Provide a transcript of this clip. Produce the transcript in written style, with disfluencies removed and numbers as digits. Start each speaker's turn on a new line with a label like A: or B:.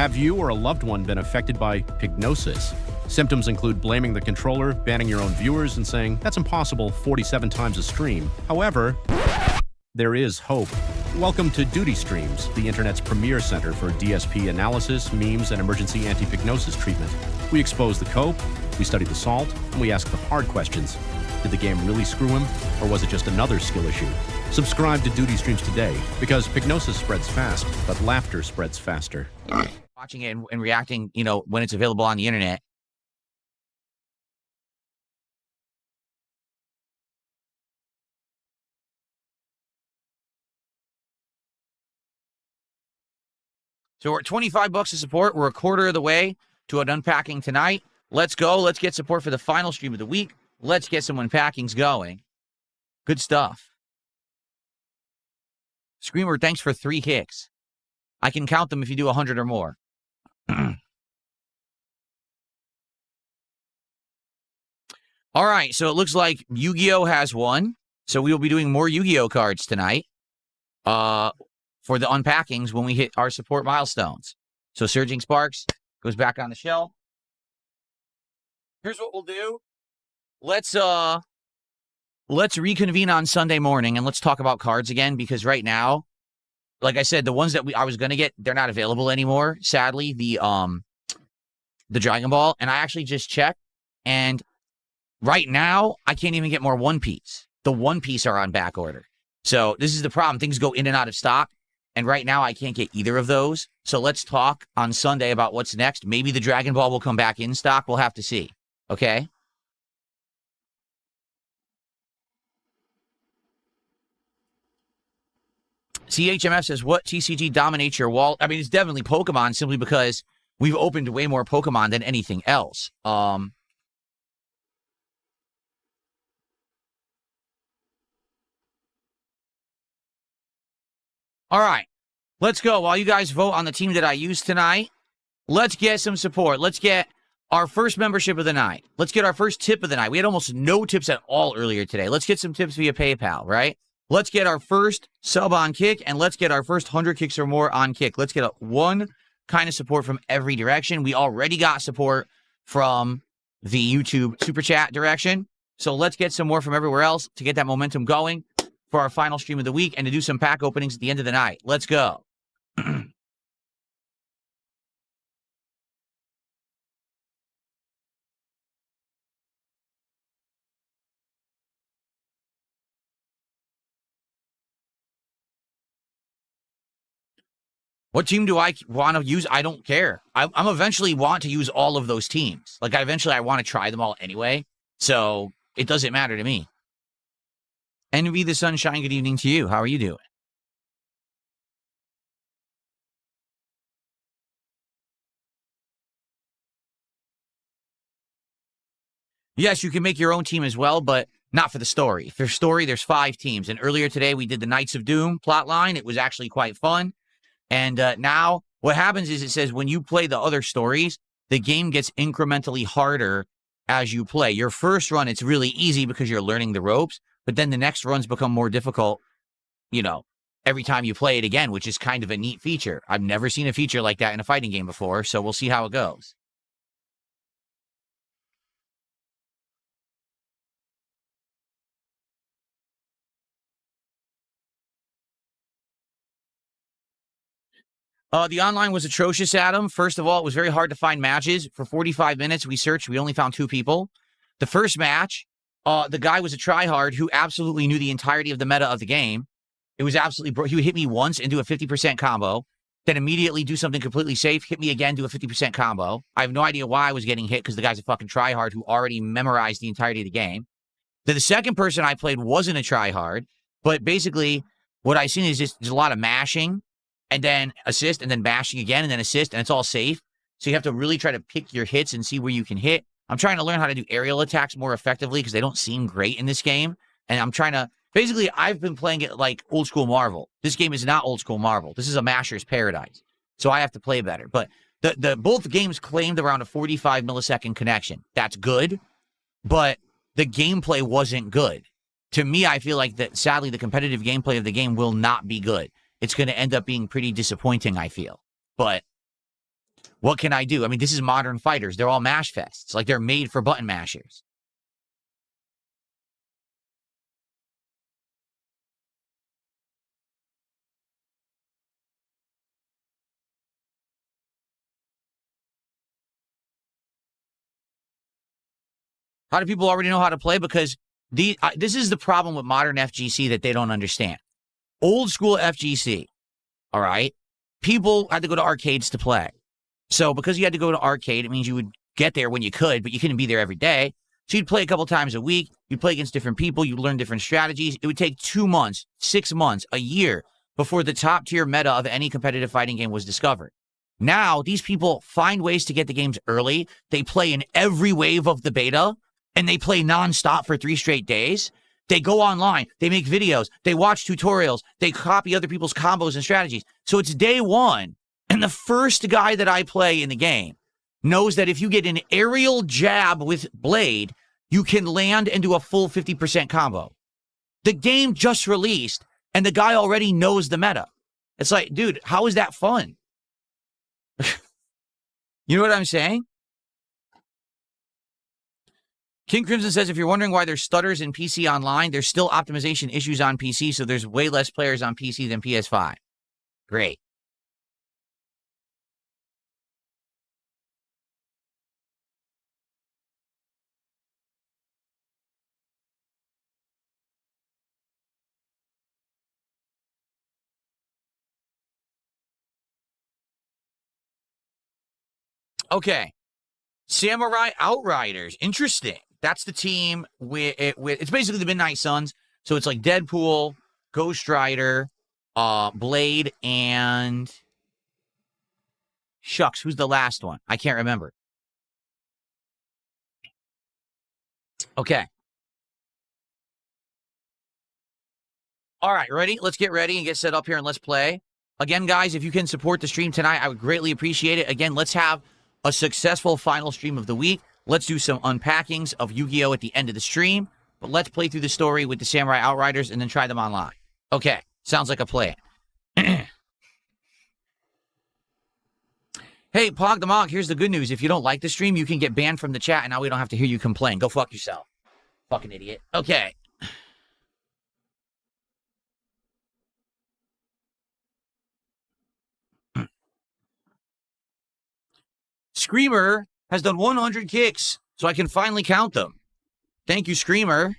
A: Have you or a loved one been affected by pignosis? Symptoms include blaming the controller, banning your own viewers, and saying, that's impossible 47 times a stream. However, there is hope. Welcome to Duty Streams, the internet's premier center for DSP analysis, memes, and emergency anti-pignosis treatment. We expose the cope, we study the salt, and we ask the hard questions. Did the game really screw him, or was it just another skill issue? Subscribe to Duty Streams today, because pignosis spreads fast, but laughter spreads faster.
B: Watching it and reacting, you know, when it's available on the internet. So we're at 25 bucks to support. We're a quarter of the way to an unpacking tonight. Let's go. Let's get support for the final stream of the week. Let's get some unpackings going. Good stuff. Screamer, thanks for 3 kicks. I can count them if you do 100 or more. All right, so it looks like Yu-Gi-Oh! Has won. So we will be doing more Yu-Gi-Oh! Cards tonight. For the unpackings when we hit our support milestones. So Surging Sparks goes back on the shelf. Here's what we'll do. Let's reconvene on Sunday morning and let's talk about cards again, because right now, like I said, the ones that I was gonna get, they're not available anymore. Sadly, the Dragon Ball, and I actually just checked, and right now I can't even get more One Piece. The One Piece are on back order. So this is the problem. Things go in and out of stock. And right now, I can't get either of those. So let's talk on Sunday about what's next. Maybe the Dragon Ball will come back in stock. We'll have to see. Okay? CHMF says, what TCG dominates your wall? I mean, it's definitely Pokemon, simply because we've opened way more Pokemon than anything else. All right, let's go. While you guys vote on the team that I use tonight, let's get some support. Let's get our first membership of the night. Let's get our first tip of the night. We had almost no tips at all earlier today. Let's get some tips via PayPal, right? Let's get our first sub on Kick, and let's get our first 100 kicks or more on Kick. Let's get one kind of support from every direction. We already got support from the YouTube Super Chat direction, so let's get some more from everywhere else to get that momentum going for our final stream of the week and to do some pack openings at the end of the night. Let's go. What team do I want to use? I don't care. I'm eventually want to use all of those teams. Like, I want to try them all anyway, so it doesn't matter to me. Envy the Sunshine, good evening to you. How are you doing? Yes, you can make your own team as well, but not for the story. For story, there's 5 teams. And earlier today, we did the Knights of Doom plotline. It was actually quite fun. And now what happens is it says when you play the other stories, the game gets incrementally harder as you play. Your first run, it's really easy because you're learning the ropes. But then the next runs become more difficult, you know, every time you play it again, which is kind of a neat feature. I've never seen a feature like that in a fighting game before, so we'll see how it goes. The online was atrocious, Adam. First of all, it was very hard to find matches. For 45 minutes, we searched. We only found 2 people. The first match, the guy was a tryhard who absolutely knew the entirety of the meta of the game. It was absolutely he would hit me once and do a 50% combo, then immediately do something completely safe, hit me again, do a 50% combo. I have no idea why I was getting hit, because the guy's a fucking tryhard who already memorized the entirety of the game. Then the second person I played wasn't a tryhard, but basically what I've seen is just there's a lot of mashing, and then assist, and then mashing again, and then assist, and it's all safe. So you have to really try to pick your hits and see where you can hit. I'm trying to learn how to do aerial attacks more effectively because they don't seem great in this game. And I'm trying to, basically, I've been playing it like old school Marvel. This game is not old school Marvel. This is a masher's paradise. So I have to play better. But both games claimed around a 45 millisecond connection. That's good, but the gameplay wasn't good. To me, I feel like that, sadly, the competitive gameplay of the game will not be good. It's going to end up being pretty disappointing, I feel. But What can I do? I mean, this is modern fighters. They're all mash fests. Like, they're made for button mashers. How do people already know how to play? Because this is the problem with modern FGC that they don't understand. Old school FGC, all right? People had to go to arcades to play. So because you had to go to arcade, it means you would get there when you could, but you couldn't be there every day. So you'd play a couple times a week. You'd play against different people. You'd learn different strategies. It would take 2 months, 6 months, a year before the top tier meta of any competitive fighting game was discovered. Now, these people find ways to get the games early. They play in every wave of the beta, and they play nonstop for 3 straight days. They go online. They make videos. They watch tutorials. They copy other people's combos and strategies. So it's day one, and the first guy that I play in the game knows that if you get an aerial jab with blade, you can land and do a full 50% combo. The game just released, and the guy already knows the meta. It's like, dude, how is that fun? You know what I'm saying? King Crimson says, if you're wondering why there's stutters in PC Online, there's still optimization issues on PC, so there's way less players on PC than PS5. Great. Okay. Samurai Outriders. Interesting. That's the team with it's basically the Midnight Suns. So it's like Deadpool, Ghost Rider, Blade, and shucks, who's the last one? I can't remember. Okay. All right, ready? Let's get ready and get set up here and let's play. Again, guys, if you can support the stream tonight, I would greatly appreciate it. Again, let's have a successful final stream of the week. Let's do some unpackings of Yu-Gi-Oh! At the end of the stream. But let's play through the story with the Samurai Outriders and then try them online. Okay, sounds like a plan. Hey, Pog the Mog, here's the good news. If you don't like the stream, you can get banned from the chat, and now we don't have to hear you complain. Go fuck yourself. Fucking idiot. Okay. Screamer has done 100 kicks, so I can finally count them. Thank you, Screamer.